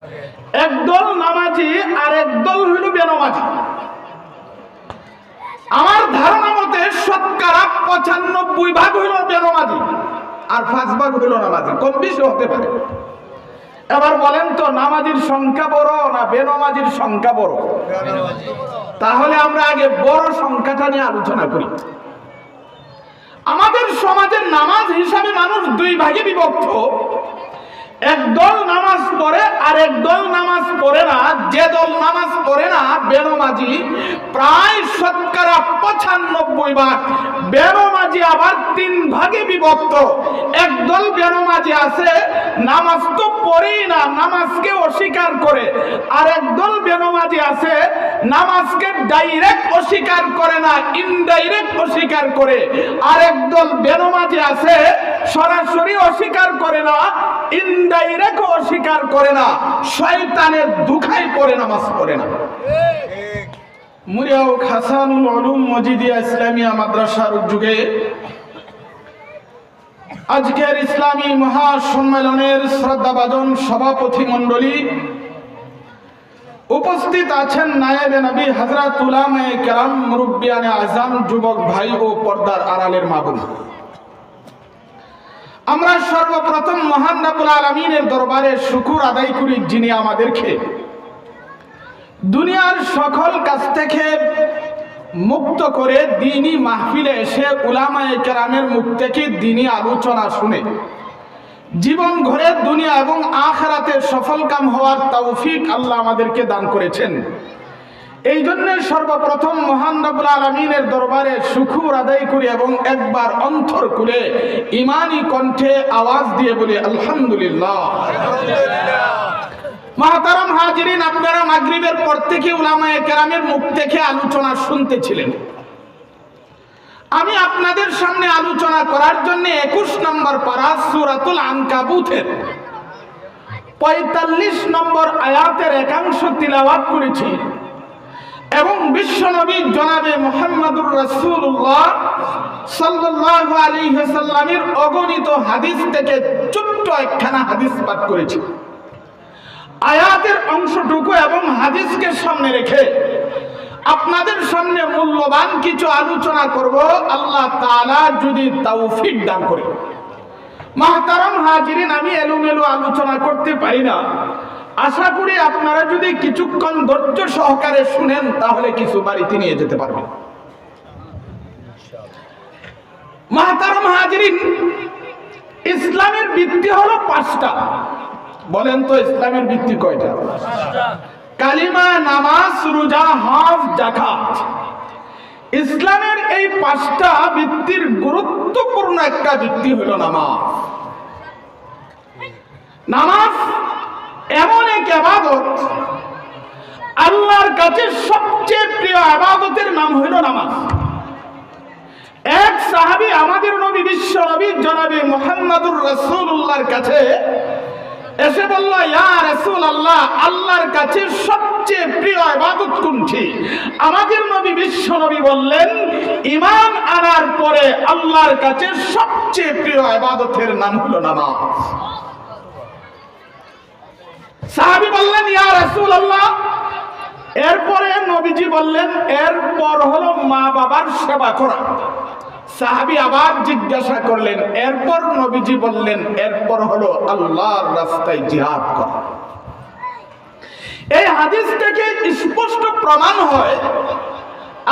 একদল নামাজি আর একদল হইল বেনামাজি। আমার ধারণা মতে শতকরা 95% হইল বেনামাজি আর 5% হইল নামাজি, কম বেশি হতে পারে। এবার বলেন তো, নামাজির সংখ্যা বড় না বেনামাজির সংখ্যা বড়? তাহলে আমরা আগে বড় সংখ্যাটা নিয়ে আলোচনা করি। আমাদের সমাজের নামাজ হিসাবে মানুষ দুই ভাগে বিভক্ত। একদল নামাজ পড়ে আর একদল নামাজ পড়ে না। যে দল নামাজ পড়ে না বেনামাজি, প্রায় শতকরা 95%। বেনামাজি আবার তিন ভাগে বিভক্ত। একদল বেনামাজি আছে নামাজ তো পড়েই না, নামাজকে অস্বীকার করে। আর একদল বেনামাজি আছে নামাজকে ডাইরেক্ট অস্বীকার করে না, ইনডাইরেক্ট অস্বীকার করে। আর একদল বেনামাজি আছে সরাসরি অস্বীকার করে না, ইনডাইরেক্ট অস্বীকার করে না, শয়তানের দুখায় পড়ে নামাজ পড়ে না। মুরিয়াও হাসানুল উলুম মজিদিয়া ইসলামিয়া মাদ্রাসার উদ্যোগে আজকের ইসলামী মহাসম্মেলনের শ্রদ্ধাভাজন সভাপতি মণ্ডলী, উপস্থিত আছেন নায়েবে নবী হযরত উলামায়ে কেরাম, মুরব্বিয়ানে আযম, যুবক ভাই ও পর্দার আড়ালের মা বোন। আমরা সর্বপ্রথম মহান রব্বুল আলামিনের দরবারে শুকর আদায় করি, যিনি আমাদেরকে দুনিয়ার সকল কাজ থেকে মুক্ত করে দ্বীনি মাহফিলে এসে উলামায়ে কেরামের মুখ থেকে দ্বীনি আলোচনা শুনে জীবন ঘরে দুনিয়া এবং আখিরাতে সফলকাম হওয়ার তৌফিক আল্লাহ আমাদেরকে দান করেছেন। এই জন্য সর্বপ্রথম মহান রব্বুল আলামিনের দরবারে শুকর আদায় করি এবং একবার অন্তর খুলে ঈমানি কণ্ঠে আওয়াজ দিয়ে বলি আলহামদুলিল্লাহ। মুহতারাম হাজিরিন, আপনারা মাগরিবের পর থেকে উলামায়ে কেরামের মুখ থেকে আলোচনা শুনতেছিলেন। আমি আপনাদের সামনে আলোচনা করার জন্য 21 নম্বর পারা সূরাতুল আনকাবুতের 45 নম্বর আয়াতের একাংশ তিলাওয়াত করেছি এবং বিশ্বনবী জনাবে মুহাম্মদুর রাসূলুল্লাহ সাল্লাল্লাহু আলাইহি ওয়াসাল্লামের অগণিত হাদিস থেকে ছোট্ট একখানা হাদিস পাঠ করেছি। আয়াতের অংশটুকু এবং হাদিসকে সামনে রেখে আপনাদের সামনে মূল্যবান কিছু আলোচনা করব, আল্লাহ তাআলা যদি তৌফিক দান করে। মুহতারাম হাজিরিন, আমি এলোমেলো আলোচনা করতে পারি না। আশা করি আপনারা যদি কিছুক্ষণ ধৈর্য সহকারে শুনেন তাহলে কিছু বাড়িতে নিয়ে যেতে পারবেন। মুহতারাম হাজিরিন, ইসলামের ভিত্তি হলো 5টা। বলেন তো ইসলামের ভিত্তি কয়টা? কালিমা, নামাজ, রোজা, হজ, যাকাত। ইসলামের এই 5টা ভিত্তির গুরুত্বপূর্ণ একটা ভিত্তি হলো নামাজ। নামাজ এমন এক ইবাদত, আল্লাহর কাছে সবচেয়ে প্রিয় ইবাদতের নাম হইল নামাজ। এক সাহাবী আমাদের নবী বিশ্ব নবী জনাবে মুহাম্মদুর রাসূলুল্লাহর কাছে এসে বলল, ইয়া রাসূলুল্লাহ, আল্লাহর কাছে সবচেয়ে প্রিয় ইবাদত কোনটি? আমাদের নবী বিশ্ব নবী বললেন, ঈমান আনার পরে আল্লাহর কাছে সবচেয়ে প্রিয় ইবাদতের নাম হলো নামাজ। সাহাবী বললেন, ইয়া রাসূলুল্লাহ, এরপরে নবীজি বললেন, এরপর হলো মা বাবার সেবা করা। সাহাবী আবার জিজ্ঞাসা করলেন, এরপর? নবীজি বললেন, এরপর হলো আল্লাহর রাস্তায় জিহাদ করা। এই হাদিস থেকে স্পষ্ট প্রমাণ হয়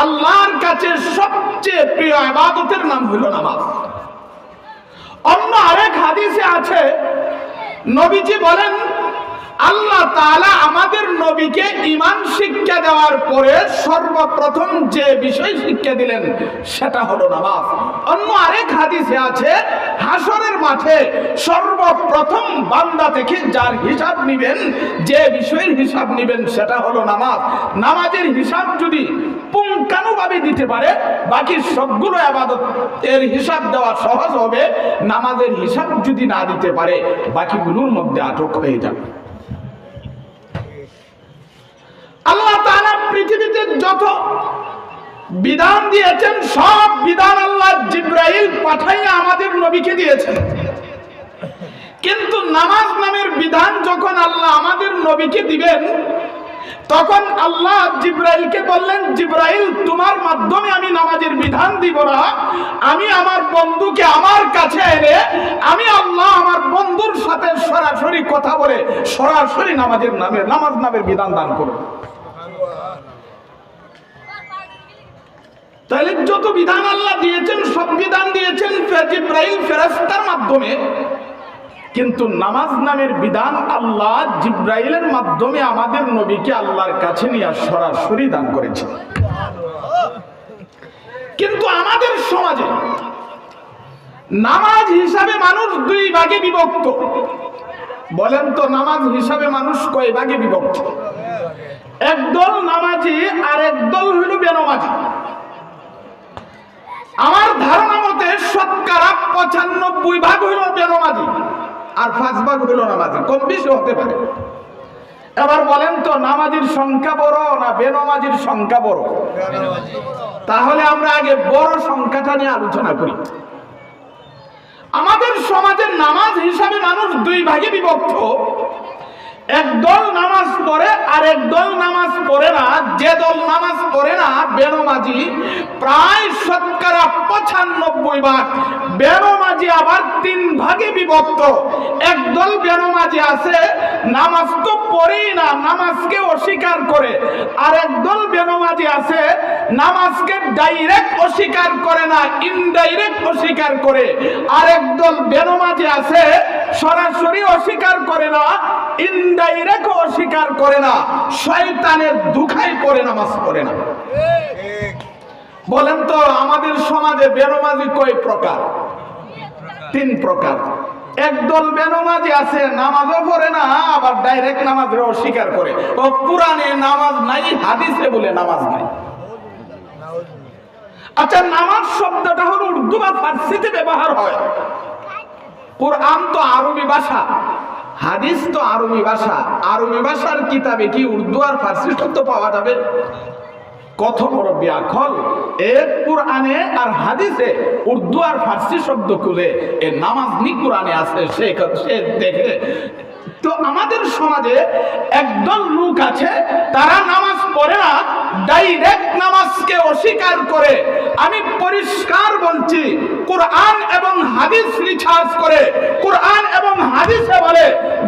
আল্লাহর কাছে সবচেয়ে প্রিয় ইবাদতের নাম হলো নামাজ। অন্য আরেক হাদিসে আছে, নবীজি বলেন, আল্লাহ তাআলা আমাদের নবীকে ঈমান শিক্ষা দেওয়ার পরে সর্বপ্রথম যে বিষয় শিক্ষা দিলেন সেটা হলো নামাজ। অন্য আরেক হাদিসে আছে, হাসরের মাঠে সর্বপ্রথম বান্দা থেকে যার হিসাব নেবেন, যে বিষয়ের হিসাব নেবেন সেটা হলো নামাজ। নামাজের হিসাব যদি পুঙ্খানুভাবে দিতে পারে বাকি সবগুলো ইবাদত এর হিসাব দেওয়া সহজ হবে। নামাজের হিসাব যদি না দিতে পারে বাকিগুলোর মধ্যে আটক হয়ে যাবে। আল্লাহ তাআলা পৃথিবীতে যত বিধান দিয়েছেন সব বিধান আল্লাহ জিবরাইল পাঠাইয়া আমাদের নবীকে দিয়েছেন। কিন্তু নামাজ নামের বিধান যখন আল্লাহ আমাদের নবীকে দিবেন, তখন আল্লাহ জিব্রাইলকে বললেন, জিব্রাইল তোমার মাধ্যমে আমি নামাজের বিধান দিব না, আমি আমার বন্ধুকে আমার কাছে এনে আমি আল্লাহ আমার বন্ধুর সাথে সরাসরি কথা বলে সরাসরি নামাজ নামের বিধান দান করব। তাহলে যত বিধান আল্লাহ দিয়েছেন সব বিধান দিয়েছেন জিব্রাইল ফেরেশতার মাধ্যমে, কিন্তু নামাজ নামের বিধান আল্লাহ জিব্রাইলের মাধ্যমে আমাদের নবীকে আল্লাহর কাছে নিয়ে সরাসরি দান করেছে। কিন্তু আমাদের সমাজে নামাজ হিসাবে মানুষ দুই ভাগে বিভক্ত। বলেন তো নামাজ হিসাবে মানুষ কয় ভাগে বিভক্ত? একদল নামাজি আর একদল হইল বেনামাজি। আমার ধারণা মতে শতকরা 95 ভাগ হইল বেনামাজি আর 5 ভাগ হইল নামাজি, কম বেশি হতে পারে। এবার বলেন তো নামাজির সংখ্যা বড় না বেনামাজির সংখ্যা বড়? তাহলে আমরা আগে বড় সংখ্যাটা নিয়ে আলোচনা করি। আমাদের সমাজের নামাজ হিসাবে মানুষ দুই ভাগে বিভক্ত। একদল নামাজ পড়ে আর একদল নামাজ পড়ে না। যে দল নামাজ পড়ে না বেনামাজি, প্রায় শতকরা 95 ভাগ। বেনামাজি আবার 3 ভাগে বিভক্ত। একদল বেনামাজি আছে নামাজ তো পড়েই না, নামাজকে অস্বীকার করে। আর একদল বেনামাজি আছে নামাজকে ডাইরেক্ট অস্বীকার করে না, ইনডাইরেক্ট অস্বীকার করে। আর একদল বেনামাজি আছে সরাসরি অস্বীকার করে না, ইনডাইরেক্ট অস্বীকার করে না, শয়তানের দুখায় পড়ে নামাজ পড়ে না। বলেন তো আমাদের সমাজে বেনামাজি কয় প্রকার? 3 প্রকার। একদল বেনামাজি আছে নামাজও পড়ে না, আবার ডাইরেক্ট নামাজের অস্বীকার করে। ও পুরাণে নামাজ নাই, হাদিসে বলে নামাজ নাই। আচ্ছা, নামাজ শব্দটা হলো উর্দু বা ফার্সিতে ব্যবহার হয়। কোরআন তো আরবি ভাষা, হাদিস তো আরবি ভাষা। আরবি ভাষার কিতাবে কি উর্দু আর ফার্সি শব্দ পাওয়া যাবে? কত বড় ব্যাখল! এক কোরআনে আর হাদিসে উর্দু আর ফার্সি শব্দ খুলে এ নামাজ নি কোরআনে আছে, সে দেখে। তো আমাদের সমাজে একদল লোক আছে তারা নামাজ পড়ে না, ডাইরেক্ট নামাজকে অস্বীকার করে। আমি পরিষ্কার বলছি, কোরআন এবং হাদিস রিসার্চ করে কোরআন এবং হাদিসে বলে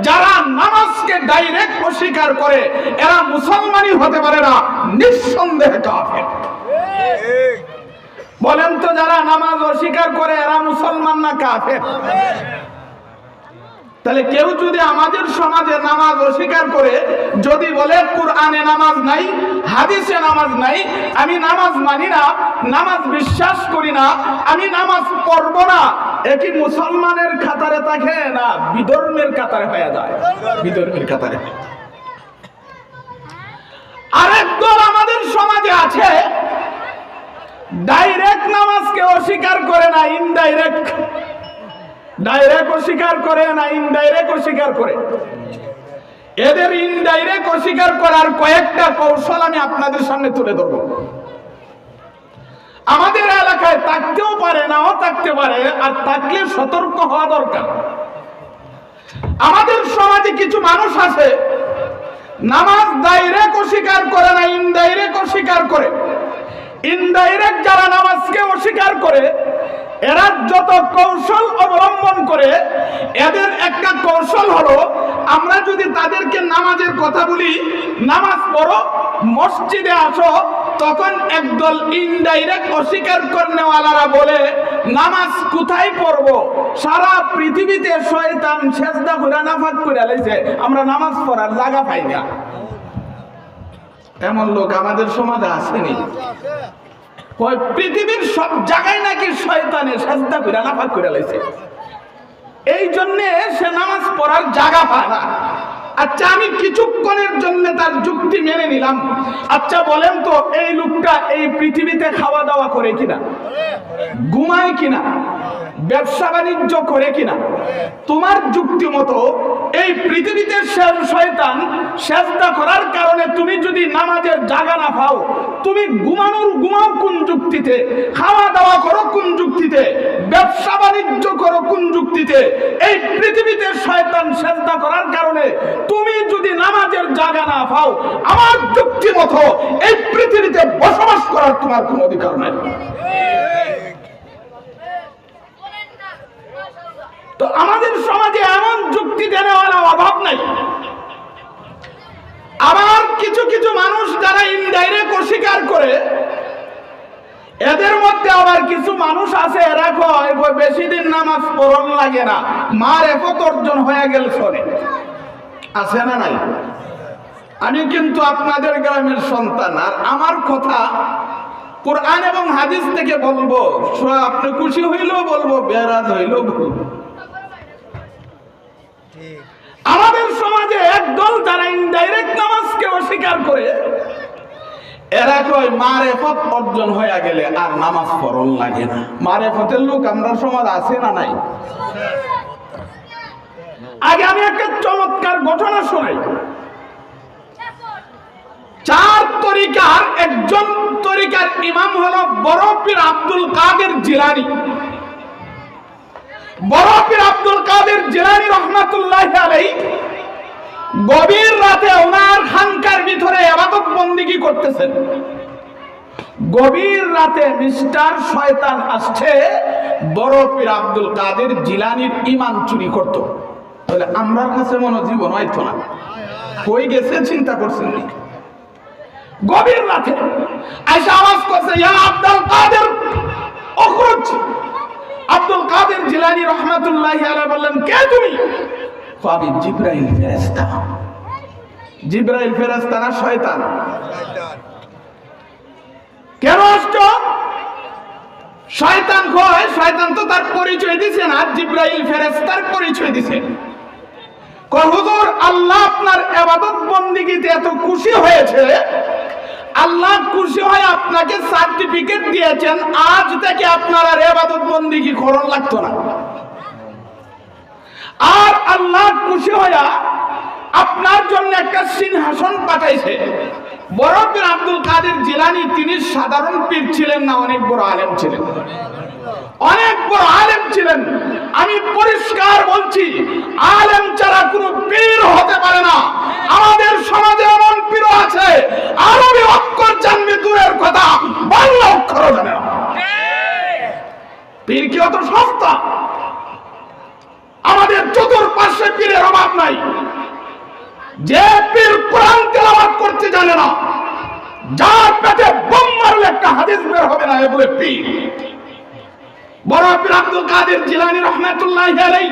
যারা নামাজকে ডাইরেক্ট অস্বীকার করে এরা মুসলমানই হতে পারে না, নিঃসন্দেহে কাফের। বলেন তো যারা নামাজ অস্বীকার করে এরা মুসলমান না কাফের? তাহলে কেউ যদি আমাদের সমাজে নামাজ অস্বীকার করে, যদি বলে কোরআনে নামাজ নাই, হাদিসে নামাজ নাই, আমি নামাজ মানি না, নামাজ বিশ্বাস করি না, আমি নামাজ পড়ব না, একই মুসলমানের কাতারে থাকে না বিধর্মের কাতারে হয়ে যায়? বিধর্মের কাতারে। আরেক দল আমাদের সমাজে আছে ডাইরেক্ট নামাজকে অস্বীকার করে না, ইনডাইরেক্ট। ডাইরেক্ট অস্বীকার করে না, ইনডাইরেক্ট অস্বীকার করে। এদের ইনডাইরেক্ট অস্বীকার করার কয়েকটা কৌশল আমি আপনাদের সামনে তুলে ধরব। আমাদের এলাকায় থাকতেও পারে, নাও থাকতে পারে, আর থাকলে সতর্ক হওয়া দরকার। আমাদের সমাজে কিছু মানুষ আছে নামাজ ডাইরেক্ট অস্বীকার করে না, ইনডাইরেক্ট অস্বীকার করে। ইনডাইরেক্ট যারা নামাজকে অস্বীকার করে এরা যত কৌশল অবলম্বন করে, এদের একটা কৌশল হলো, আমরা যদি তাদেরকে নামাজের কথা বলি, নামাজ পড়ো, মসজিদে আসো, তখন একদল ইনডাইরেক্ট অস্বীকার করনেওয়ালারা বলে নামাজ কোথায় পড়বো? সারা পৃথিবীতে শয়তান সেজদা করে নাফাক করে লাইছে, আমরা নামাজ পড়ার জায়গা পাই না। এমন লোক আমাদের সমাজে আসেনি? পৃথিবীর সব জায়গায় নাকি শয়তানে সেজদা করে নাফাক করে লাইছে, এই জন্য সে নামাজ পড়ার জায়গা পায় না। আচ্ছা, আমি কিছুক্ষণের জন্য তার যুক্তি মেনে নিলাম। আচ্ছা বলেন তো, এই লোকটা এই পৃথিবীতে খাওয়া দাওয়া করে কিনা? ঘুমায় কিনা? ব্যবসা বাণিজ্য করে কিনা? তোমার যুক্তি মতো এই পৃথিবীতে শয়তান সেজদা করার কারণে তুমি যদি নামাজের জায়গা না পাও, তুমি ঘুমাও কোন যুক্তিতে, খাওয়া দাওয়া করো কোন যুক্তিতে, ব্যবসা বাণিজ্য করো কোন যুক্তিতে? এই পৃথিবীতে শয়তান সেজদা করার কারণে তুমি যদি নামাজের জায়গা না পাও, আমার যুক্তি মতো এই পৃথিবীতে বসবাস করার তোমার কোনো অধিকার নেই। তো আমাদের সমাজে এমন যুক্তি দেওয়ার অভাব নাই। আবার কিছু কিছু মানুষ যারা ইনডাইরেক্ট অস্বীকার করে, এদের মধ্যে আবার কিছু মানুষ আছে এরা কয় বেশি দিন নামাজ পড়ন লাগে না, মারেফত অর্জন হয়ে গেল শোনে। আছে না নাই? আমি কিন্তু আপনাদের গ্রামের সন্তান, আর আমার কথা কোরআন এবং হাদিস থেকে বলবো। আপনি খুশি হইলেও বলবো, বেরাজ হইলেও বলবো। আমাদের সমাজে একদল যারা ইনডাইরেক্ট নামাজকে অস্বীকার করে, এরা কয় মারেফত অর্জন হয়ে গেলে আর নামাজ পড়ন লাগে না। মারেফতের লোক আমরা সমাজ আছে না নাই? আগে আমি একটা চমৎকার ঘটনা শোনাই। 4 তরিকার একজন তরিকার ইমাম হলো বড় পীর আব্দুল কাদের জিলানী। বড় পীর আব্দুল কাদের জিলানী রহমাতুল্লাহি আলাইহি গভীর রাতে ওনার খানকার ভিতরে ইবাদত বন্দেগী করতেছেন। গভীর রাতে মিস্টার শয়তান আসছে বড় পীর আব্দুল কাদের জিলানীর ঈমান চুরি করত। তাহলে আমার কাছে মনে জীবন হইতো না, কই গেছে চিন্তা করছেন? গভীর রাতে আয়েশা আওয়াজ করছে, ইয়া আব্দুল কাদের উখরুজ। আব্দুল কাদের জিলানী রহমাতুল্লাহি আলাইহি বললেন, কে তুমি? আমি জিবরাইল ফেরেশতা। জিবরাইল ফেরেশতা না শয়তান? কেন আসছো? শয়তান কয়, শয়তান তো তার পরিচয় দিছে না, জিবরাইল ফেরেশতার পরিচয় দিছে। কয় হুজুর, আল্লাহ আপনার ইবাদত বন্দেগীতে এত খুশি হয়েছে, আল্লাহ খুশি হয়ে আপনাকে সার্টিফিকেট দিয়েছেন, আজ থেকে আপনার আর ইবাদত বন্দেগী করণ লাগতো না। আর আল্লাহ খুশি হয়ে আপনার জন্য একটা সিংহাসন পাঠাইছে। বড় পীর আব্দুল কাদের জিলানী তিনি সাধারণ পীর ছিলেন না, অনেক বড় আলেম ছিলেন, অনেক বড় আলেম ছিলেন। আমি পরিষ্কার বলছি, আলেম ছাড়া কোনো পীর হতে পারে না। আমাদের সমাজে এমন পীর আছে আরবি অক্ষর জানবে দূরের কথা, বাংলা অক্ষরও জানে না। পীর কি অত সস্তা? আমাদের চতুর্পাশে পীরের অভাব নাই। যে পীর কোরআন তেলাওয়াত করতে জানে না, যার পেটে বোম মারলে একটা হাদিস বের হবে না, এ বলে পীর। বড় পীর আব্দুল কাদের জিলানী রহমাতুল্লাহি আলাইহি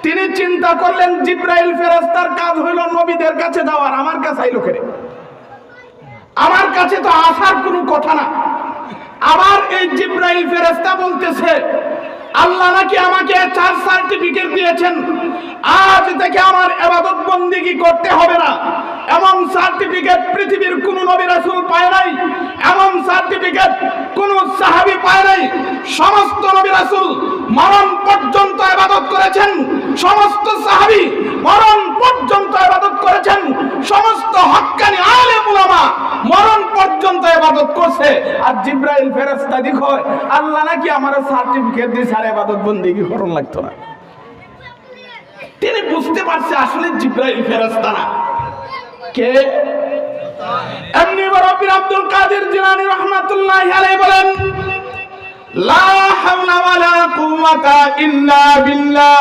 তিনি চিন্তা করলেন, জিবরাইল ফেরেশতার কাজ হইল নবীদের কাছে যাওয়ার, আমার কাছে আইলো কেন? আমার কাছে তো আসার কোনো কথা না। আবার এই জিবরাইল ফেরেশতা বলতেছে, আল্লাহ নাকি আমাকে 4 সার্টিফিকেট দিয়েছেন, আজ থেকে আমার ইবাদত বন্দেগী করতে হবে না। এমন সার্টিফিকেট পৃথিবীর কোন নবী রাসূল পায় নাই, এমন সার্টিফিকেট কোন সাহাবী পায় নাই। সমস্ত নবী রাসূল মরণ পর্যন্ত ইবাদত করেছেন, সমস্ত সাহাবী মরণ পর্যন্ত ইবাদত করেছেন, সমস্ত হক্কানি আলেম উলামা মরণ পর্যন্ত ইবাদত করছে। আর জিবরাইল ফেরেশতা দেখো, আল্লাহ নাকি আমার সার্টিফিকেট দিয়ে সারা ইবাদত বন্দেগী করণ লাগতো না। তিনি বুঝতে পারছে আসলে জিবরাইল ফেরেশতা না, কে? এমনি বড় পীর আব্দুল কাদের জিলানী রাহমাতুল্লাহি আলাইহি বলেন, লা হাওলা ওয়ালা কুওয়াতা ইল্লা বিল্লাহ।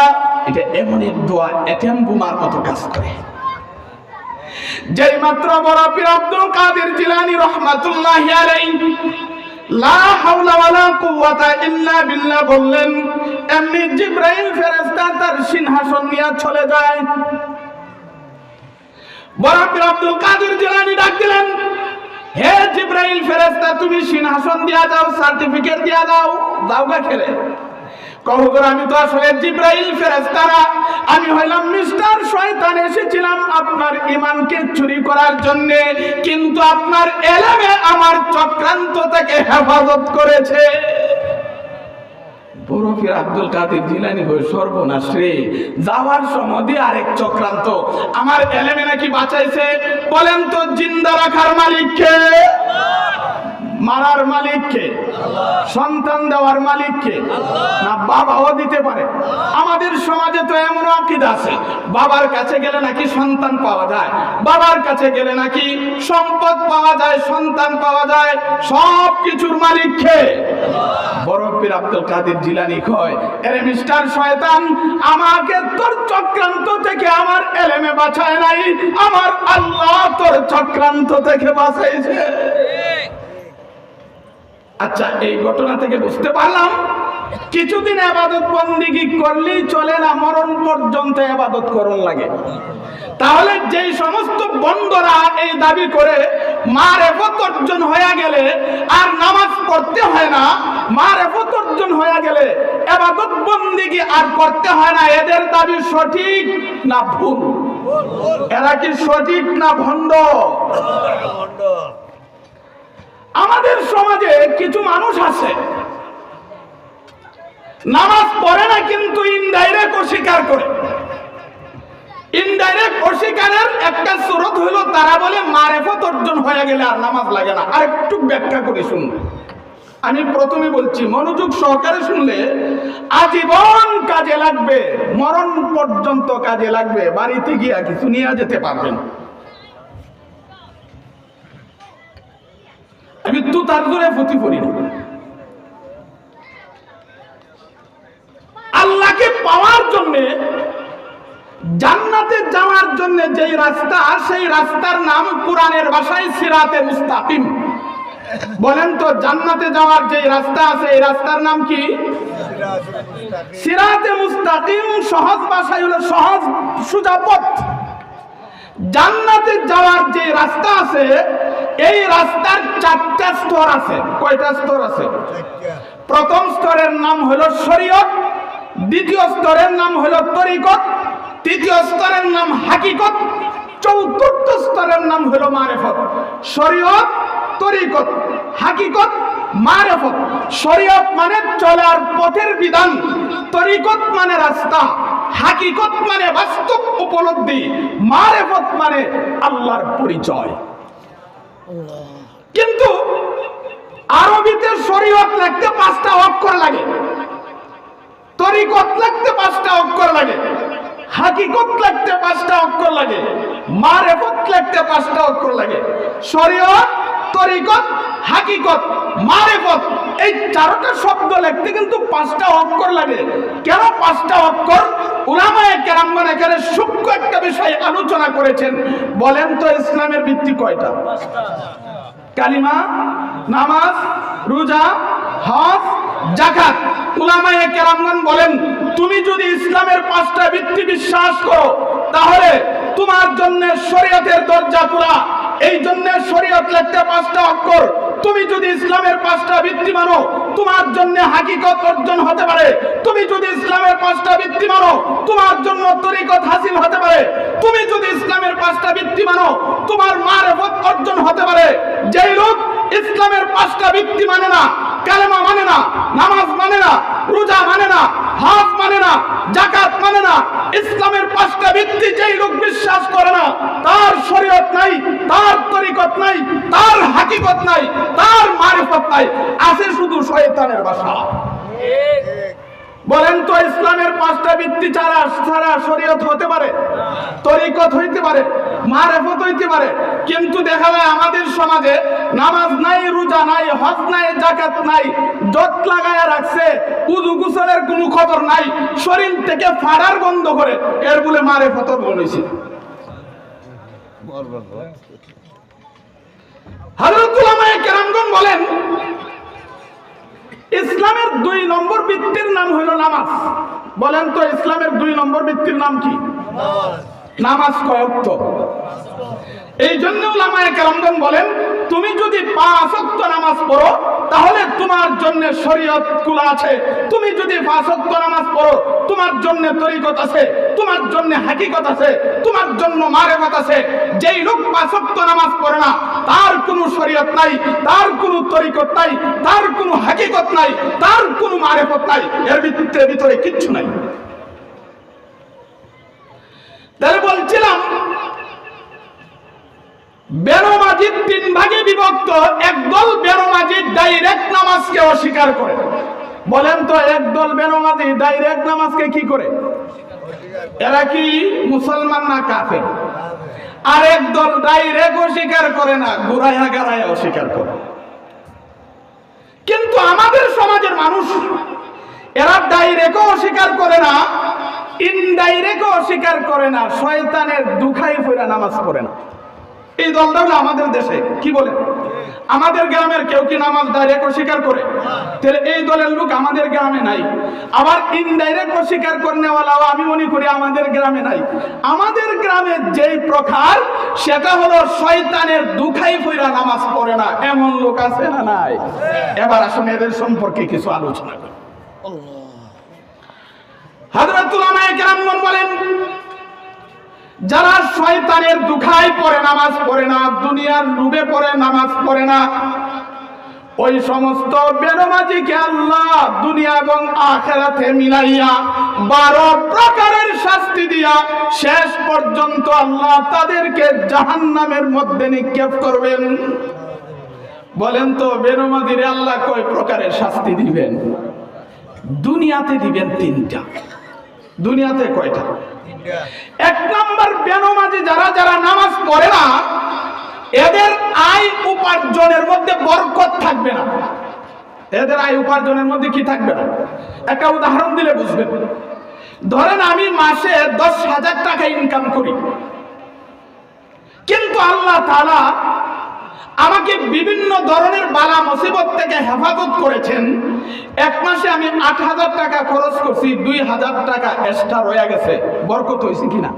এটা এমন এক দোয়া, এটিএম বোমার মতো কাজ করে। যেই মাত্র বড় পীর আব্দুল কাদের জিলানী রাহমাতুল্লাহি আলাইহি লা হাওলা ওয়ালা কুওয়াতা ইল্লা বিল্লাহ বললেন, এমনি জিবরাইল ফেরেশতা তার সিংহাসন নিয়ে চলে যায়। বড় পীর আব্দুল কাদের জিলানী ডাক দিলেন, হে জিবরাইল ফেরেশতা, তুমি সিংহাসন দিয়া যাও, সার্টিফিকেট দিয়া যাও, দাওগা খেলে। কহুগর, আমি তো আসলে জিবরাইল ফেরেশতা না, আমি হইলাম মিস্টার শয়তান, এসেছিলাম আপনার ঈমানকে চুরি করার জন্য, কিন্তু আপনার এলেমে আমার চক্রান্ত থেকে হেফাজত করেছে। বড় পীর আব্দুল কাদের জিলানী হয়ে সর্বনাশ রে, যাওয়ার সময় দিয়ে আরেক চক্রান্ত। আমার এলেমে নাকি বাঁচাইছে। বলেন তো জিন্দা রাখার মালিক কে? মারার মালিক কে? সন্তান দেওয়ার মালিক কে? না বাবাও দিতে পারে। আমাদের সমাজে তো এমন আকীদা আছে, বাবার কাছে গেলে নাকি সন্তান পাওয়া যায়, বাবার কাছে গেলে নাকি সম্পদ পাওয়া যায়, সন্তান পাওয়া যায়। সব কিছুর মালিক কে? বড় পীর আব্দুল কাদের জিলানী কয়, এরে মিস্টার শয়তান, আমাকে তোর চক্রান্ত থেকে আমার এলেমে বাঁচায় নাই, আমার আল্লাহ তোর চক্রান্ত থেকে বাঁচাইছে। আচ্ছা, এই ঘটনা থেকে বুঝতে পারলাম কিছুদিন ইবাদত বন্দেগী করলেই চলে না, মরণ পর্যন্ত ইবাদত করন লাগে। তাহলে যেই সমস্ত বন্দরা এই দাবি করে মারেফত অর্জন হয়ে গেলে আর নামাজ পড়তে হয় না, মারেফত অর্জন হয়ে গেলে ইবাদত বন্দেগী আর করতে হয় না, এদের দাবি সঠিক না ভুল? এরা কি সঠিক না ভণ্ড? আমাদের সমাজে কিছু মানুষ আছে নামাজ পড়ে না, কিন্তু ইনডাইরেক্ট অস্বীকার করে। ইনডাইরেক্ট অস্বীকারের একটা সুরত হলো তারা বলে মারেফত অর্জন হয়ে গেলে আর নামাজ লাগে না। আর একটু ব্যাখ্যা করে শুনুন। আমি প্রথমে বলছি, মনোযোগ সহকারে শুনলে আজীবন কাজে লাগবে, মরণ পর্যন্ত কাজে লাগবে, বাড়িতে গিয়া কিছু নিয়ে যেতে পারবেন। আমি তো তার জোরে ফুটি পড়ি না। আল্লাহকে পাওয়ার জন্য, জান্নাতে যাওয়ার জন্য যেই রাস্তা, সেই রাস্তার নাম কোরআনের ভাষায় সিরাতে মুস্তাকিম। বলেন তো, জান্নাতে যাওয়ার যেই রাস্তা আছে এই রাস্তার নাম কি? সিরাতে মুস্তাকিম। সহজ ভাষায় হলো সহজ সোজা পথ। জান্নাতে যাওয়ার যে রাস্তা আছে এই রাস্তার 4টা স্তর আছে। কয়টা স্তর আছে? প্রথম স্তরের নাম হলো শরীয়ত, দ্বিতীয় স্তরের নাম হলো তরিকত, তৃতীয় স্তরের নাম হাকিকত, চতুর্থ স্তরের নাম হলো মারেফত। শরীয়ত, তরিকত, হাকিকত, মারেফত। শরীয়ত মানে চলার পথের বিধান, তরিকত মানে রাস্তা, হাকিকত মানে বাস্তব উপলব্ধি, মারেফত মানে আল্লাহর পরিচয়। কিন্তু আরবিতে শরীয়ত লিখতে 5টা অক্ষর লাগে, তরিকত লিখতে 5টা অক্ষর লাগে, হাকিকত লিখতে 5টা অক্ষর লাগে, মারেফত লিখতে 5টা অক্ষর লাগে। শরীয়ত, তরিকত, হাকিকত, মারেফত, এই 4টা শব্দ লিখতে কিন্তু 5টা অক্ষর লাগে। কেন 5টা অক্ষর? উলামায়ে কেরামগণ এখানে সূক্ষ্ম একটা বিষয় আলোচনা করেছেন। বলেন তো, ইসলামের ভিত্তি কয়টা? কালিমা, নামাজ, রোজা, হজ, যাকাত। উলামায়ে কেরামগণ বলেন, তুমি যদি ইসলামের 5টা ভিত্তি বিশ্বাস করো তাহলে তোমার জন্য শরীয়তের দরজা খোলা। এই জন্য শরীয়ত লিখতে 5টা অক্ষর। তুমি যদি ইসলামের 5টা ভিত্তি মানো তোমার জন্য হাকিকত অর্জন হতে পারে। তুমি যদি ইসলামের 5টা ভিত্তি মানো তোমার জন্য তরিকত হাসিল হতে পারে। তুমি যদি ইসলামের 5টা ভিত্তি মানো তোমার মারেফত অর্জন হতে পারে। যেই লোক ইসলামের 5টা ভিত্তি মানে না, কালেমা মানে না, নামাজ মানে না, রোজা মানে না, হজ মানে না, যাকাত মানে না, ইসলামের 5টা ভিত্তি যেই লোক বিশ্বাস করে না, তার শরীয়ত নাই, তার তরিকত নাই, তার হাকিকত নাই, তার মারিফত নাই, আছে শুধু শয়তানের ভাষা। বলেন তো, ইসলামের 5টা ভিত্তি ছাড়া শরীয়ত হতে পারে, তরিকত হইতে পারে, মারিফত হইতে পারে। কিন্তু দেখা যায় আমাদের সমাজে নামাজ নাই, রোজা নাই, হজ নাই, যাকাত নাই, জট লাগায়া রাখছে, উযু গোসলের কোনো খবর নাই, শরীর থেকে ফাড়ার গন্ধ করে, এর বলে মারিফত বলেছে। হযরত উলামায়ে কেরামগণ বলেন, ইসলামের 2 নম্বর ভিত্তির নাম হলো নামাজ। বলেন তো, ইসলামের 2 নম্বর ভিত্তির নাম কি? নামাজ কয় ওয়াক্ত? এই জন্য উলামায়ে কেরামগণ বলেন, তুমি যদি 5 ওয়াক্ত নামাজ পড়ো তাহলে তোমার জন্য শরীয়ত খোলা আছে। তুমি যদি 5 ওয়াক্ত নামাজ পড়ো তোমার জন্য তরিকত আছে, তোমার জন্য হাকিকত আছে, তোমার জন্য মারিফত আছে। যেই লোক 5 ওয়াক্ত নামাজ পড়ে না তার কোনো শরীয়ত নাই, তার কোনো তরিকত নাই, তার কোনো হাকিকত নাই, তার কোনো মারিফত নাই, এর ভিতরে কিচ্ছু নাই। তাহলে বলছিলাম বেরোমাজি তিন ভাগে বিভক্ত। একদল বেরোমাজি ডাইরেক্ট নামাজকে অস্বীকার করে। বলেন তো, একদল বেরোমাজি ডাইরেক্ট নামাজকে কি করে? এরা কি মুসলমান না কাফের? আর একদল ডাইরেক্ট অস্বীকার করে না, ঘুরাইয়া গাড়াইয়া অস্বীকার করে। কিন্তু আমাদের সমাজের মানুষ এরা ডাইরেক্ট অস্বীকার করে না, ইনডাইরেক্ট অস্বীকার করে না, শয়তানের দুখাই ফিরা নামাজ পড়ে না। এই দলটা হলো আমাদের দেশে। কি বলে? আমাদের গ্রামের কেউ কি নামাজ ডাইরেক্ট অস্বীকার করে? তাহলে এই দলের লোক আমাদের গ্রামে নাই। আবার ইনডাইরেক্ট অস্বীকার করনেওয়ালাও আমি মনে করি আমাদের গ্রামে নাই। আমাদের গ্রামে যেই প্রকার, সেটা হলো শয়তানের দুখাই ফিরা নামাজ পড়ে না, এমন লোক আছে না নাই? এবার আসুন এদের সম্পর্কে কিছু আলোচনা করি। হযরত উলামায়ে কেরামগণ বলেন, যারা শয়তানের দুখায় পড়ে নামাজ পড়ে না, দুনিয়ার লোভে পড়ে নামাজ পড়ে না, ওই সমস্ত বেনমাজিকে আল্লাহ দুনিয়া এবং আখিরাতে মিলাইয়া 12 প্রকারের শাস্তি দিয়া শেষ পর্যন্ত আল্লাহ তাদেরকে জাহান্নামের মধ্যে নিক্ষেপ করবেন। বলেন তো, বেনমাজিরে আল্লাহ কয় প্রকারের শাস্তি দিবেন? দুনিয়াতে দিবেন 3টা। দুনিয়াতে কয়টা? 1 নাম্বার, বেনমাজি যারা যারা নামাজ পড়ে না, এদের আয় উপার্জনের মধ্যে বরকত থাকবে না। এদের আয় উপার্জনের মধ্যে কি থাকবে না? একটা উদাহরণ দিলে বুঝবেন। ধরেন আমি মাসে 10,000 টাকা ইনকাম করি, কিন্তু আল্লাহ তাআলা আমাকে বিভিন্ন ধরনের বালা মুসিবত থেকে হেফাজত করেছেন। 1 মাসে আমি 8,000 টাকা খরচ করছি, 2,000 টাকা এক্সট্রা রয়ে গেছে। বরকত হয়েছে কিনা?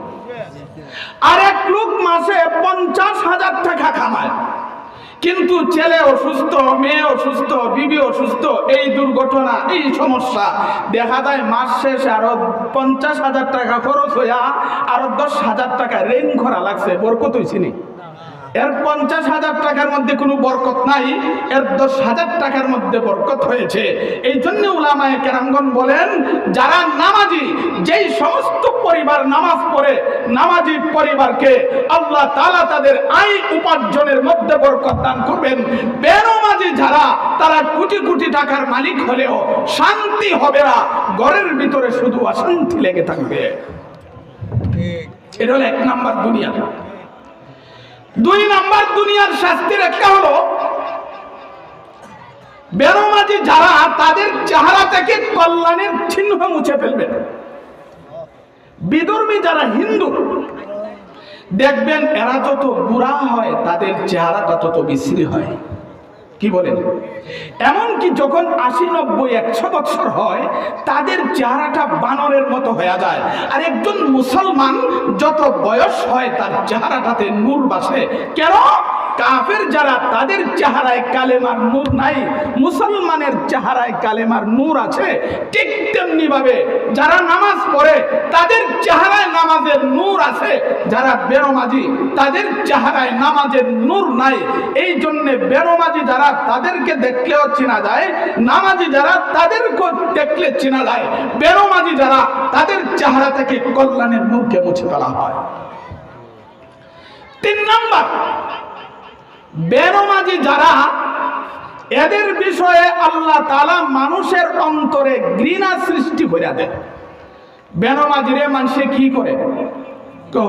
আর এক লোক মাসে 50,000 টাকা কামায়, কিন্তু ছেলে অসুস্থ, মেয়ে অসুস্থ, বিবি অসুস্থ, এই দুর্ঘটনা, এই সমস্যা, দেখা যায় মাস শেষে আরো 50,000 টাকা খরচ হইয়া আরো 10,000 টাকা ঋণ করা লাগছে। বরকত হয়েছে নি? এর 50,000 টাকার মধ্যে কোনো বরকত নাই, এর 10,000 টাকার মধ্যে বরকত হয়েছে। এই জন্য উলামায়ে কেরামগণ বলেন, যারা নামাজি, যেই সমস্ত পরিবার নামাজ পড়ে, নামাজি পরিবারকে আল্লাহ তাআলা তাদের আয় উপার্জনের মধ্যে বরকত দান করবেন। বেনমাজি যারা, তারা কোটি কোটি টাকার মালিক হলেও শান্তি হবে না, ঘরের ভিতরে শুধু অশান্তি লেগে থাকবে। এটা হলো 1 নাম্বার দুনিয়া। 2 নাম্বার দুনিয়ার শাস্তির একটা হলো, বেনমাজি যারা, তাদের চেহারা থেকে কল্যাণের চিহ্ন মুছে ফেলবেন। বিধর্মী যারা হিন্দু, দেখবেন এরা যত বুড়া হয় তাদের চেহারাটা তত বিশ্রী হয়। কি বলেন? এমনকি যখন 80, 90, 100 বছর হয়, তাদের চেহারাটা বানরের মতো হয়ে যায়। আর একজন মুসলমান যত বয়স হয় তার চেহারাটাতে নূর বাসে। কেন? কাফের যারা, তাদের চেহারায় কালেমার নূর নাই, মুসলমানের চেহারায় কালেমার নূর আছে। ঠিক তেমনি ভাবে যারা নামাজ পড়ে, তাদের চেহারায় নামাজের নূর আছে। যারা বেনমাজি, তাদের চেহারায় নামাজের নূর নাই। এই জন্য বেনমাজি যারা, তাদেরকে দেখলেও চেনা যায়, নামাজি যারা, তাদেরকে দেখলে চেনা যায়। বেনমাজি যারা, তাদের চেহারা থেকে কল্যাণের নূরকে মুছে ফেলা হয়। 3 নাম্বার, বেনমাজি যারা, এদের বিষয়ে আল্লাহ তাআলা মানুষের অন্তরে ঘৃণা সৃষ্টি করে দেয়। বেনমাজিরে মানুষে কি করে?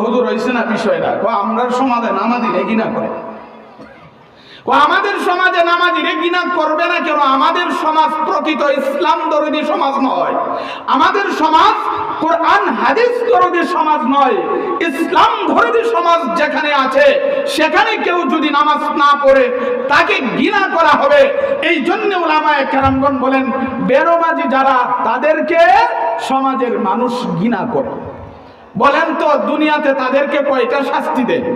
হুজুর হইছে না বিষয়টা, আমরা সমাজে নামাজিরে ঘৃণা করে। আমাদের সমাজে নামাজিরে ঘৃণা করবে না কেন? আমাদের সমাজ প্রকৃত ইসলাম দরদি সমাজ নয়। আমাদের সমাজ কোরআন হাদিস দরদি সমাজ নয়। ইসলাম দরদি সমাজ যেখানে আছে, সেখানে কেউ যদি নামাজ না পড়ে, তাকে ঘৃণা করা হবে। এই জন্য উলামায়ে কেরামগণ বলেন, বেনমাজি যারা, তাদেরকে সমাজের মানুষ ঘৃণা করে। বলেন তো, দুনিয়াতে তাদেরকে কয়টা শাস্তি দেয়?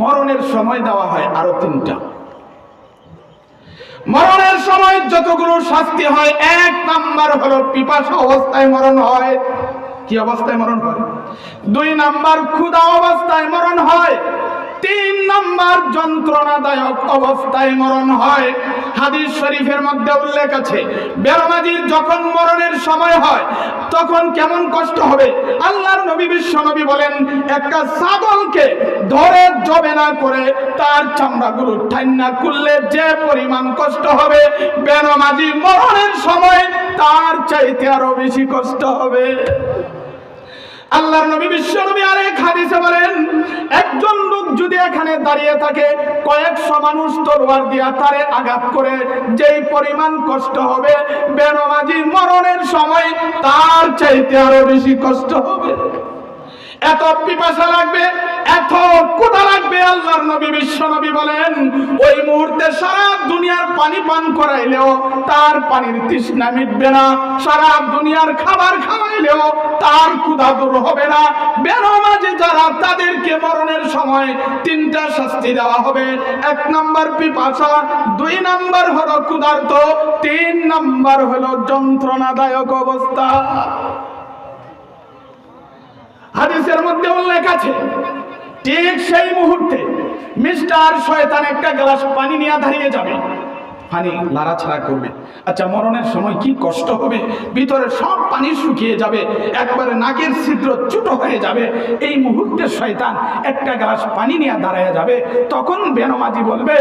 মরণের সময় দেওয়া হয় আরো 3টা। মরণের সময় যতগুলো শাস্তি হয়, 1 নাম্বার হলো পিপাসা অবস্থায় মরণ হয়। কি অবস্থায় মরণ হয়? 2 নাম্বার ক্ষুধা অবস্থায় মরণ হয়। 3 নম্বর যন্ত্রণাদায়ক অবস্থায় মরণ হয়। হাদিস শরীফের মধ্যে উল্লেখ আছে, বেনামাজির যখন মরণের সময় হয় তখন কেমন কষ্ট হবে। আল্লাহর নবী বিশ্ব নবী বলেন, একটা ছাগলকে ধরে জবেনা করে তার চামড়াগুলো ঠান্ডা করলে যে পরিমাণ কষ্ট হবে, বেনামাজি মরণের সময় তার চাইতে আরো বেশি কষ্ট হবে। আল্লাহর নবী বিশ্ব নবী আরেক হাদিসে বলেন, একজন লোক যদি এখানে দাঁড়িয়ে থাকে, কয়েকশো মানুষ তলোয়ার দিয়া তারে আঘাত করে যেই পরিমাণ কষ্ট হবে, বেনামাজি মরণের সময় তার চাইতে আরো বেশি কষ্ট হবে। এত পিপাসা লাগবে, এত ক্ষুধা লাগবে। আল্লাহর নবী বিশ্ব নবী বলেন, ওই মুহূর্তে সারা দুনিয়ার পানি পান করাইলেও তার পানির তৃষ্ণা মিটবে না, সারা দুনিয়ার খাবার খাওয়াইলেও তার ক্ষুধা দূর হবে না। বেনামাজি যারা, তাদেরকে মরণের সময় 3টা শাস্তি দেওয়া হবে। 1 নম্বর পিপাসা, 2 নম্বর হলো ক্ষুধার্ত, 3 নম্বর হলো যন্ত্রণাদায়ক অবস্থা। হাদিসের মধ্যে উল্লেখ আছে, ঠিক সেই মুহূর্তে মিস্টার শয়তান একটা গ্লাস পানি নিয়ে দাঁড়িয়ে যাবে, পানি লাড়াছাড়া করবে। আচ্ছা, মরণের সময় কি কষ্ট হবে, ভিতরে সব পানি শুকিয়ে যাবে, একবারে নাকের ছিদ্র ছোট হয়ে যাবে। এই মুহূর্তে শয়তান একটা গ্লাস পানি নিয়ে দাঁড়িয়ে যাবে। তখন বেনামাজি বলবে,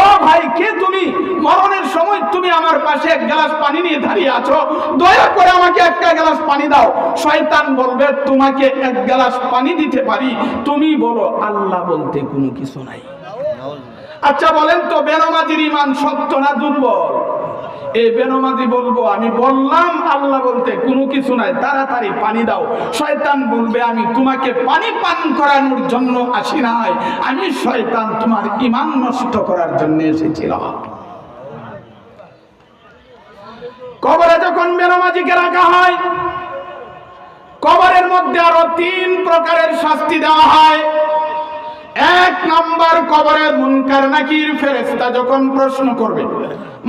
ও ভাই, কে তুমি? মরণের সময় তুমি আমার পাশে 1 গ্লাস পানি নিয়ে দাঁড়িয়ে আছো, দয়া করে আমাকে 1 গ্লাস পানি দাও। শয়তান বলবে, তোমাকে 1 গ্লাস পানি দিতে পারি, তুমি বলো আল্লাহ বলতে কোনো কিছু নাই। আচ্ছা বলেন তো, বেনামাজির ঈমান সত্য না দুর্বল? এই বেনামাজি বলবো, আমি বললাম আল্লাহ বলতে কোনো কিছু নাই, তাড়াতাড়ি পানি দাও। শয়তান বলবে, আমি তোমাকে পানি পান করানোর জন্য আসি নাই, আমি শয়তান তোমার ঈমান নষ্ট করার জন্য এসেছিলাম। কবরে যখন বেনামাজিকে রাখা হয়, কবরের মধ্যে আরো 3 প্রকারের শাস্তি দেওয়া হয়। 1 নম্বর, কবরের মুনকার নাকির ফেরেশতা যখন প্রশ্ন করবে,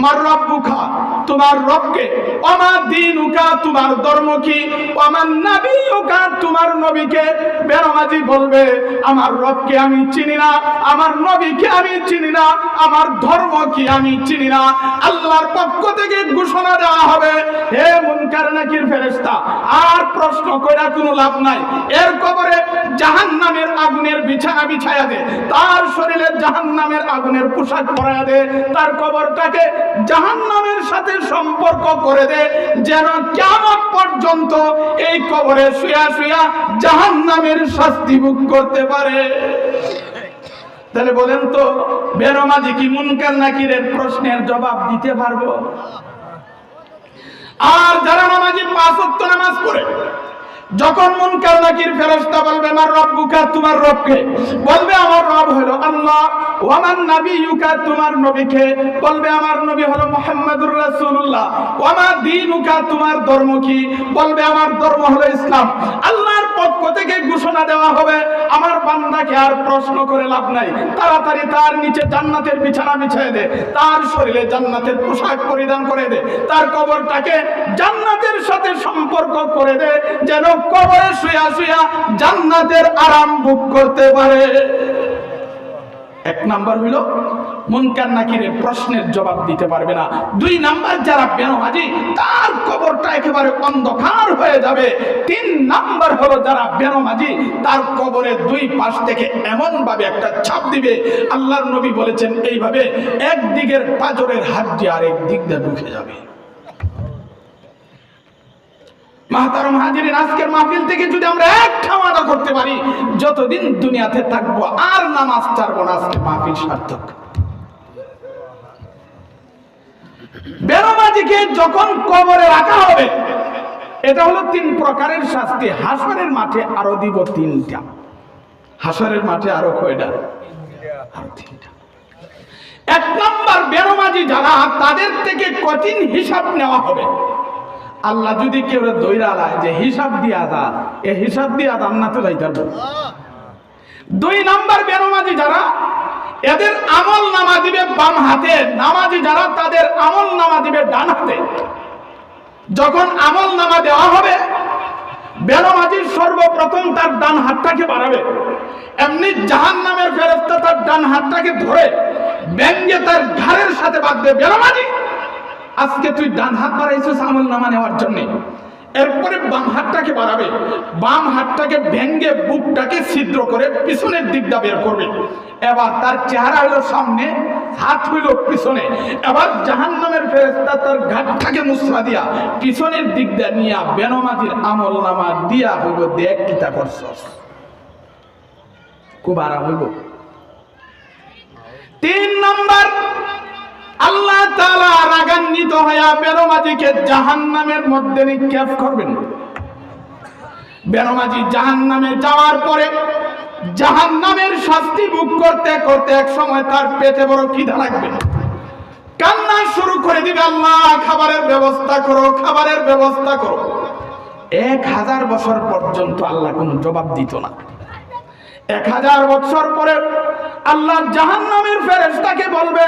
মার রব্বুকা, তোমার রবকে, ওমা দীনুকা, তোমার ধর্ম কি, ওমা নবিয়ুকা, তোমার নবীকে। বেনামাজি বলবে, আমার রবকে আমি চিনি না, আমার নবীকে আমি চিনি না, আমার ধর্ম কি আমি চিনি না। আল্লাহর পক্ষ থেকে ঘোষণা দেওয়া হবে, হে মুনকার নাকির ফেরেশতা, আর প্রশ্ন কইরা কোনো লাভ নাই। এর কবরে জাহান্নামের আগুনের বিছানা বিছায়া দে, তার শরীরে জাহান্নামের আগুনের পোশাক পরায়া দে, তার কবরটাকে জাহান্নামের সাথে সম্পর্ক করে দে, যেন কিয়ামত পর্যন্ত এই কবরে শুয়া শুয়া জাহান্নামের শাস্তি ভোগ করতে পারে। তাহলে বলেন তো, বেনামাজি কি মুনকার নাকিরের প্রশ্নের জবাব দিতে পারবো? আর যারা নামাজি 5 ওয়াক্ত নামাজ পড়ে, যখন মুনকার নাকির ফেরেশতা বলবে, মার রব্বুকা, তোমার রবকে, বলবে আমার রব হলো আল্লাহ। ওয়া মান নাবিয়ুকা, তোমার নবীকে, বলবে আমার নবী হলো মুহাম্মাদুর রাসূলুল্লাহ। ওয়া মা দীনুকা, তোমার ধর্ম কি, বলবে আমার ধর্ম হলো ইসলাম। আল্লাহর পক্ষ থেকে ঘোষণা দেওয়া হবে, আমার বান্দাকে আর প্রশ্ন করে লাভ নাই, তাড়াতাড়ি তার নিচে জান্নাতের বিছানা বিছিয়ে দে, তার শরীরে জান্নাতের পোশাক পরিধান করে দে, তার কবরটাকে জান্নাতের সাথে সম্পর্ক করে দে, যেন কবরে শুয়া শুয়া জান্নাতের আরাম ভোগ করতে পারে। 1 নাম্বার হলো মুনকার নাকিরের প্রশ্নের জবাব দিতে পারবে না। 2 নাম্বার, যারা বেনামাজি, তার কবরটা একেবারে অন্ধকার হয়ে যাবে। 3 নাম্বার হলো যারা বেনামাজি, তার কবরের 2 পাশ থেকে এমন ভাবে একটা ছাপ দিবে, আল্লাহর নবী বলেছেন এইভাবে একদিকের পাঁজরের হাড্ডি আরেক দিক দিয়ে ঢুকে যাবে। মাহতারাম হাজিরিন, আজকের মাহফিল থেকে যদি আমরা একটা ওয়াদা করতে পারি, যতদিন দুনিয়াতে থাকবো আর নামাজ ছাড়বো না, আজকে মাহফিল সার্থক। বেনামাজিকে যখন কবরে রাখা হবে, এটা হলো 3 প্রকারের শাস্তি। হাসরের মাঠে আরো দিব 3টা। হাসরের মাঠে আরো কয়টা? আরো 3টা। 1 নম্বর, বেনামাজি যারা, তাদের থেকে কঠিন হিসাব নেওয়া হবে। আল্লাহ যদি কেউ দইরা লায় যে হিসাব দিয়া যা, এই হিসাব দিয়া জান্নাতে যাইতে পারবে। 2 নাম্বার, বেনামাজি যারা, এদের আমল নামা দিবে বাম হাতে, নামাজি যারা, তাদের আমল নামা দিবে ডান হাতে। যখন আমল নামা দেওয়া হবে, বেনামাজির সর্বপ্রথম তার ডান হাতটাকে বাড়াবে, এমনি জাহান্নামের ফেরেশতা তার ডান হাতটাকে ধরে ব্যঙ্গে তার ঘাড়ের সাথে বাঁধবে, বেনামাজি আজকে তুই ডান হাত বাড়াইছিস আমল নামা নেওয়ার জন্য। এরপরে বাম হাতটাকে বাড়াবে, বাম হাতটাকে ভেঙ্গে বুকটাকে ছিদ্র করে পিছনের দিকটা বের করবে। এবার তার চেহারা হইল সামনে, হাত হইল পিছনে। এবার জাহান্নামের ফেরেশতা তার ঘাটটাকে মুছরা দিয়া পিছনের দিকটা নিয়া বেনামাজির আমল নামা দিয়া হইব, দেখ কিতা করছস। খুব আরাম হইব। 3 নম্বর, আল্লাহ তাআলা রাগান্বিত হয়ে বেনামাজিকে জাহান্নামের মধ্যে নিক্ষেপ করবেন। বেনামাজি জাহান্নামে যাওয়ার পরে জাহান্নামের শাস্তি ভোগ করতে করতে এক সময় তার পেটে বড় খিদা লাগবে, কান্না শুরু করে দিবে, আল্লাহ খাবারের ব্যবস্থা করো, খাবারের ব্যবস্থা করো। 1000 বছর পর্যন্ত আল্লাহ কোনো জবাব দিত না। 1000 বছর পরে আল্লাহ জাহান্নামের ফেরেশতাকে বলবে,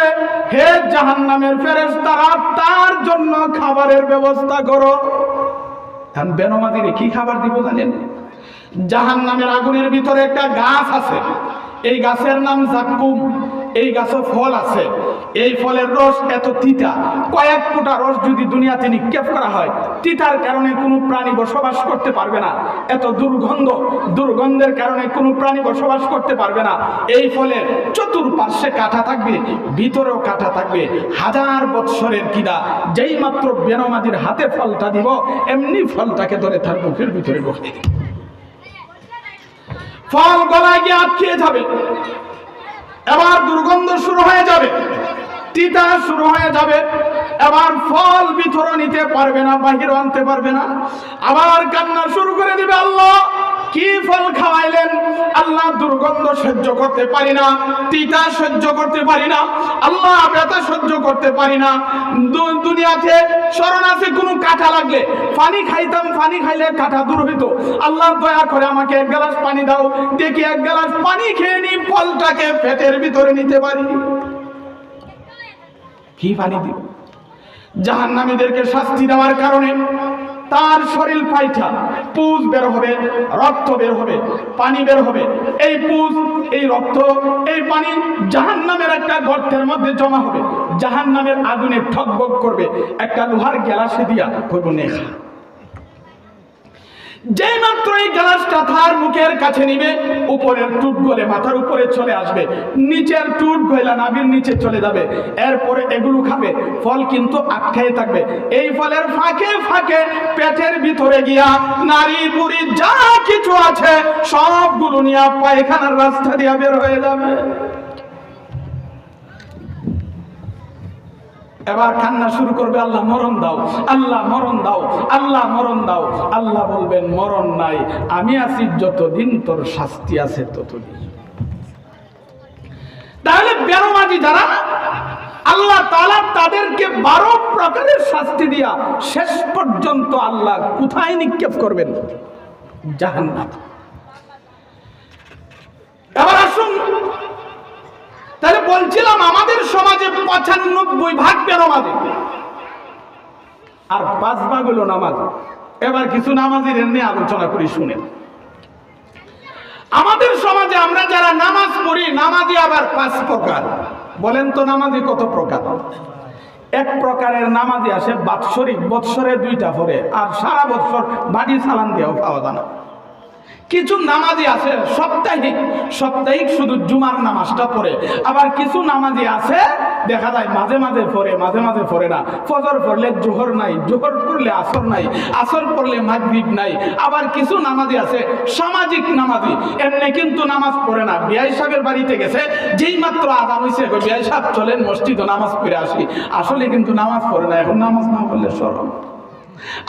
হে জাহান্নামের ফেরেশতারা, তার জন্য খাবারের ব্যবস্থা করো। বেনামাজিরে কি খাবার দিব জানেন? জাহান্নামের আগুনের ভিতরে একটা গাছ আছে, এই গাছের নাম জাক্কুম। এই গাছে ফল আছে, এই ফলের রস এত তিতা, কয়েক ফোঁটা রস যদি দুনিয়াতে নিক্ষেপ করা হয়, তিতার কারণে কোনো প্রাণী বসবাস করতে পারবে না। এত দুর্গন্ধ, দুর্গন্ধের কারণে কোনো প্রাণী বসবাস করতে পারবে না। এই ফলের চতুর্পার্শ্বে কাঁটা থাকবে, ভিতরেও কাঁটা থাকবে। 1000 বৎসরের কিদা যেই মাত্র বেনামাজির হাতে ফলটা দিব, এমনি ফলটাকে ধরে তার মুখের ভিতরে বসে দিবে। ফল গলায় গিয়ে আটকে যাবে, এবার দুর্গন্ধ শুরু হয়ে যাবে, তিতা শুরু হয়ে যাবে। এবার ফল ভিতরে নিতে পারবে না, বাহির আনতে পারবে না। আবার কান্না শুরু করে দিবে, আল্লাহ কি ফল খাওয়াইলেন? আল্লাহ দুর্গন্ধ সহ্য করতে পারি না, তিতা সহ্য করতে পারি না, আল্লাহ ব্যথা সহ্য করতে পারি না। দুনিয়াতে স্মরণ আছে কোনো কাঁটা লাগলে পানি খাইতাম, পানি খাইলে কাঁটা দূর হইতো। আল্লাহ দয়া করে আমাকে 1 গ্লাস পানি দাও, দেখি 1 গ্লাস পানি খেয়ে নি ফলটাকে পেটের ভিতরে নিতে পারি। কি পানি দিব? জাহান্নামীদেরকে শাস্তি দেওয়ার কারণে তার শরীর পাইটা পুজ বের হবে, রক্ত বের হবে, পানি বের হবে। এই পুজ, এই রক্ত, এই পানি জাহান্নামের একটা গর্তের মধ্যে জমা হবে। জাহান্নামের আগুনে ঠকবক করবে, একটা লোহার গ্লাসে দিয়া করব নেখা। যেই মাত্র এই গ্লাসটা তার মুখের কাছে নিবে, উপরের টুট গলে মাথার উপরে চলে আসবে, নিচের টুট গলা নাভির নিচে চলে যাবে। এরপরে এগুলো খাবে, ফল কিন্তু আটকায় থাকবে। এই ফলের ফাঁকে ফাঁকে পেটের ভিতরে গিয়া নারী বুড়ি যা কিছু আছে সবগুলো নিয়ে পায়খানার রাস্তা দিয়ে বের হয়ে যাবে। এবার কান্না শুরু করবে, আল্লাহ মরণ দাও, আল্লাহ মরণ দাও, আল্লাহ মরণ দাও। আল্লাহ বলবেন, মরণ নাই, আমি আছি যতদিন তোর শাস্তি আছে ততদিন। তাহলে বেনামাজি যারা, আল্লাহ তাআলা তাদেরকে 12 প্রকারের শাস্তি দিয়া শেষ পর্যন্ত আল্লাহ কোথায় নিক্ষেপ করবেন? জাহান্নাম। এবার আসুন, তাহলে বলছিলাম আমাদের সমাজে 95% বেনামাজি আর 5% হলো নামাজি। এবার কিছু নামাজির নিয়ে আলোচনা করি, শুনেন। আমাদের সমাজে আমরা যারা নামাজ পড়ি, নামাজি আবার 5 প্রকার। বলেন তো নামাজি কত প্রকার? 1 প্রকারের নামাজি আসে বাৎসরিক, বৎসরে 2টা পড়ে, আর সারা বছর বাড়ি চালান দিয়েও পাওয়া যায় না। কিছু নামাজি আছে সাপ্তাহিক, সাপ্তাহিক শুধু জুমার নামাজটা পড়ে। আবার কিছু নামাজি আছে দেখা যায় মাঝে মাঝে পড়ে, মাঝে মাঝে পড়ে না। ফজর পড়লে জোহর নাই, জোহর পড়লে আসর নাই, আসর পড়লে মাগরিব নাই। আবার কিছু নামাজি আছে সামাজিক নামাজি, এমনি কিন্তু নামাজ পড়ে না। বিআই সাহেবের বাড়িতে গেছে, যেই মাত্র আযান হইছে, বিআই সাহেব চলেন মসজিদে নামাজ পড়ে আসি, আসলে কিন্তু নামাজ পড়ে না। এখন নামাজ না পড়লে শরম।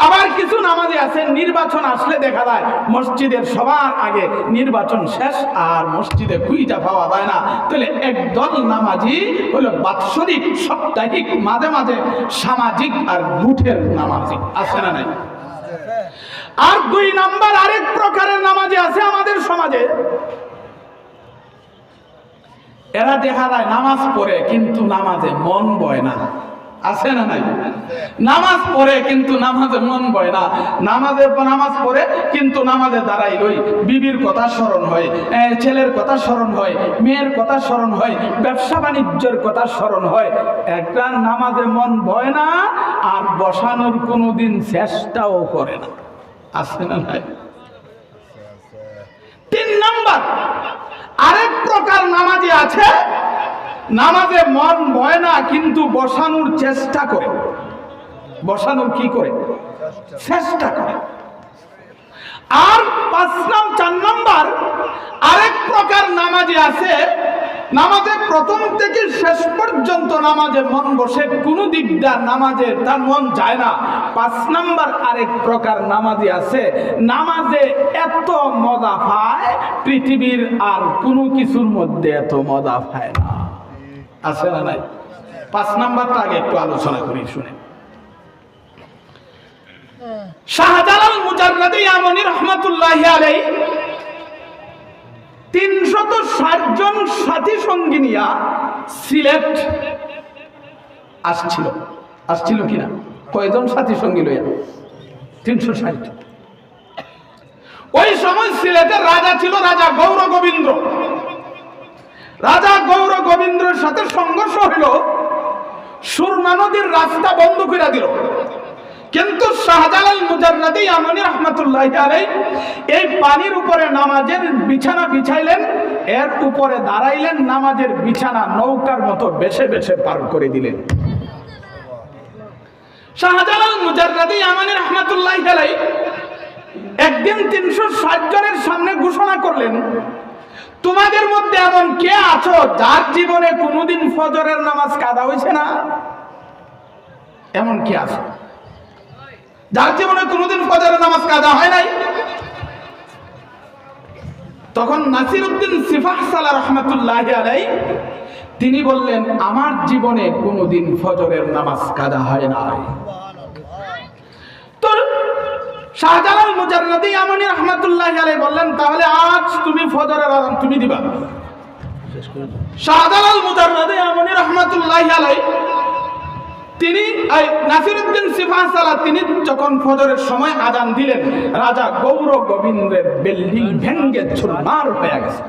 আবার কিছু নামাজি আছে নির্বাচন আসলে দেখা যায় মসজিদের সবার আগে নির্বাচন শেষ, আর মসজিদে কুইটা পাওয়া যায় না। তাহলে একদল নামাজি হলো বাৎসরিক, সাপ্তাহিক, মাঝে মাঝে সামাজিক আর গুঠের নামাজি, আছে না নাই? আর 2 নাম্বার আরেক প্রকারের নামাজি আছে আমাদের সমাজে। এরা দেখা যায় নামাজ পড়ে কিন্তু নামাজে মন বয় না। আছে না নাই? নামাজ পড়ে কিন্তু নামাজে মন বয় না, নামাজ পড়ে কিন্তু নামাজে দাঁড়াই ওই বিবির কথা স্মরণ হয়, ছেলের কথা স্মরণ হয়, মেয়ের কথা স্মরণ হয়, ব্যবসা বাণিজ্যের কথা স্মরণ হয়। একটা নামাজে মন বয় না আর বসানোর কোনোদিন চেষ্টাও করে না। আছে না নাই? 3 নাম্বার আরেক প্রকার নামাজি আছে, নামাজে মন বয় না কিন্তু বসানোর চেষ্টা করে। বসানোর কি করে? চেষ্টা করে। আর 4 নাম্বার আরেক প্রকার নামাজি আছে, নামাজে প্রথম থেকে শেষ পর্যন্ত নামাজে মন বসে, কোনো দিক দিয়ে নামাজে তার মন যায় না। 5 নাম্বার আরেক প্রকার নামাজি আছে, নামাজে এত মজা পায় পৃথিবীর আর কোনো কিছুর মধ্যে এত মজা পায় না। আছে না নাই? 5 নাম্বারটা আগে একটু আলোচনা করি, শুনে। শাহজালাল মুজাররাদি ইয়ামানি রাহমাতুল্লাহি আলাইহি 360 জন সাথী সঙ্গী নিয়া সিলেট আসছিল কিনা? কয়জন সাথী সঙ্গী লইয়া? 360। ওই সময় সিলেটের রাজা ছিল রাজা গৌর গোবিন্দ। রাজা গৌর গোবিন্দের সাথে সংঘর্ষ হইল, সুরমা নদীর রাস্তা বন্ধ করে দিল। কিন্তু শাহজালাল মুজাররাদি ইয়ামানি রাহমাতুল্লাহি আলাইহি এই পানির উপরে নামাজের বিছানা বিছাইলেন, এর উপরে দাঁড়াইলেন, নামাজের বিছানা নৌকার মতো বেছে বেছে পার করে দিলেন। শাহজালাল মুজাররাদি ইয়ামানি রাহমাতুল্লাহি আলাইহি একদিন 360 জনের সামনে ঘোষণা করলেন, তোমাদের মধ্যে এমন কে আছো যার জীবনে কোনোদিন ফজরের নামাজ কাদা হয়েছে না? এমন কে আছে যার জীবনে কোনোদিন ফজরের নামাজ কাদা হয় নাই? তখন নাসিরউদ্দিন সিফাহসালাহ রাহমাতুল্লাহি আলাইহি তিনি বললেন, আমার জীবনে কোনোদিন ফজরের নামাজ কাদা হয় নাই। তো শাহজালাল মুজাররাদি ইয়ামানি রাহমাতুল্লাহি আলাইহি বললেন, তাহলে আজ তুমি ফজরের আযান তুমি দিবা। শাহজালাল মুজাররাদি ইয়ামানি রাহমাতুল্লাহি আলাইহি তিনি নাসিরউদ্দিন সিফাহসালাহ তিনি যখন ফজরের সময় আযান দিলেন, রাজা গৌর গোবিন্দের বিল্ডিং ভেঙ্গে চুরমার হয়ে গেছে।